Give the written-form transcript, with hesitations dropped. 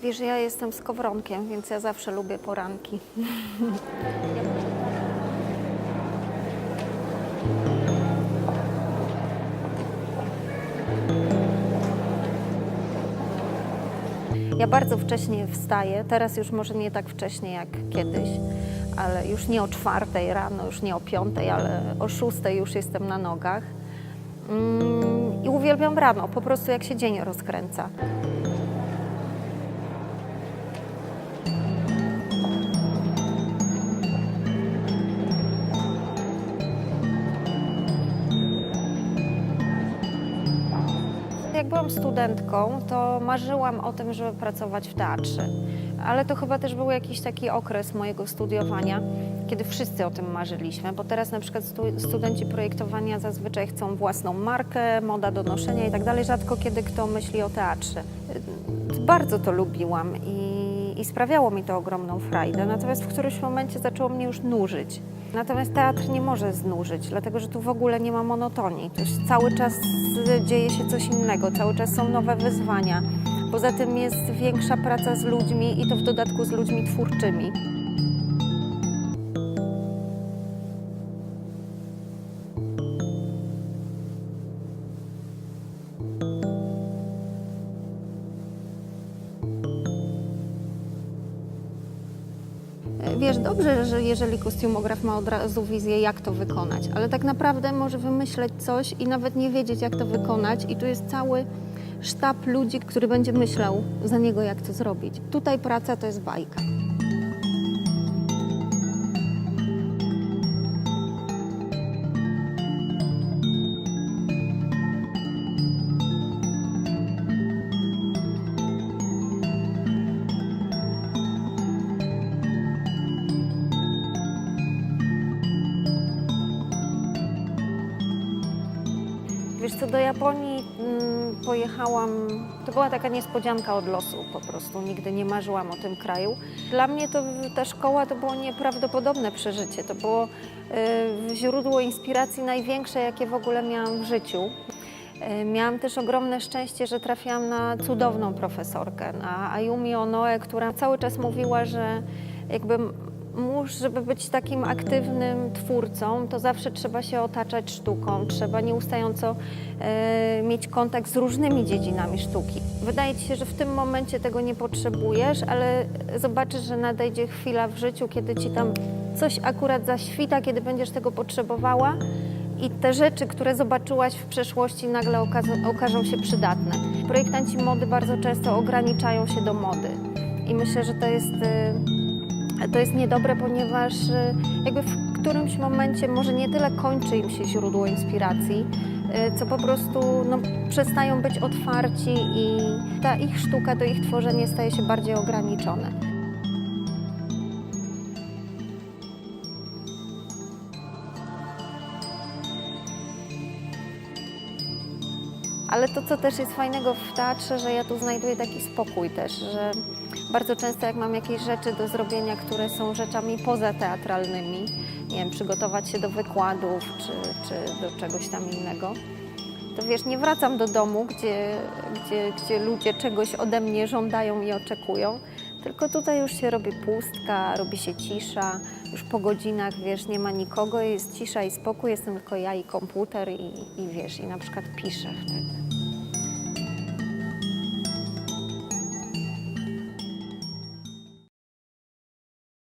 Wiesz, ja jestem skowronkiem, więc ja zawsze lubię poranki. Ja bardzo wcześnie wstaję, teraz już może nie tak wcześnie jak kiedyś, ale już nie o 4 rano, już nie o 5, ale o 6 już jestem na nogach. I uwielbiam rano, po prostu jak się dzień rozkręca. Jak byłam studentką, to marzyłam o tym, żeby pracować w teatrze. Ale to chyba też był jakiś taki okres mojego studiowania, kiedy wszyscy o tym marzyliśmy, bo teraz na przykład studenci projektowania zazwyczaj chcą własną markę, moda do noszenia i tak dalej. Rzadko kiedy kto myśli o teatrze. Bardzo to lubiłam i sprawiało mi to ogromną frajdę, natomiast w którymś momencie zaczęło mnie już nużyć. Natomiast teatr nie może znużyć, dlatego że tu w ogóle nie ma monotonii. Tu cały czas dzieje się coś innego, cały czas są nowe wyzwania. Poza tym jest większa praca z ludźmi i to w dodatku z ludźmi twórczymi. Wiesz, dobrze, że jeżeli kostiumograf ma od razu wizję, jak to wykonać, ale tak naprawdę może wymyśleć coś i nawet nie wiedzieć, jak to wykonać i tu jest cały sztab ludzi, który będzie myślał za niego, jak to zrobić. Tutaj praca to jest bajka. Wiesz co, do Japonii pojechałam, to była taka niespodzianka od losu po prostu, nigdy nie marzyłam o tym kraju. Dla mnie to ta szkoła to było nieprawdopodobne przeżycie, to było źródło inspiracji największe, jakie w ogóle miałam w życiu. Miałam też ogromne szczęście, że trafiłam na cudowną profesorkę, na Ayumi Onoe, która cały czas mówiła, że jakby żeby być takim aktywnym twórcą, to zawsze trzeba się otaczać sztuką, trzeba nieustająco mieć kontakt z różnymi dziedzinami sztuki. Wydaje ci się, że w tym momencie tego nie potrzebujesz, ale zobaczysz, że nadejdzie chwila w życiu, kiedy ci tam coś akurat zaświta, kiedy będziesz tego potrzebowała i te rzeczy, które zobaczyłaś w przeszłości, nagle okażą się przydatne. Projektanci mody bardzo często ograniczają się do mody i myślę, że to jest niedobre, ponieważ jakby w którymś momencie może nie tyle kończy im się źródło inspiracji, co po prostu przestają być otwarci i ta ich sztuka, to ich tworzenie staje się bardziej ograniczone. Ale to, co też jest fajnego w teatrze, że ja tu znajduję taki spokój też, że bardzo często jak mam jakieś rzeczy do zrobienia, które są rzeczami pozateatralnymi, nie wiem, przygotować się do wykładów czy do czegoś tam innego, to wiesz, nie wracam do domu, gdzie ludzie czegoś ode mnie żądają i oczekują, tylko tutaj już się robi pustka, robi się cisza, już po godzinach, wiesz, nie ma nikogo, jest cisza i spokój, jestem tylko ja i komputer i wiesz, i na przykład piszę wtedy.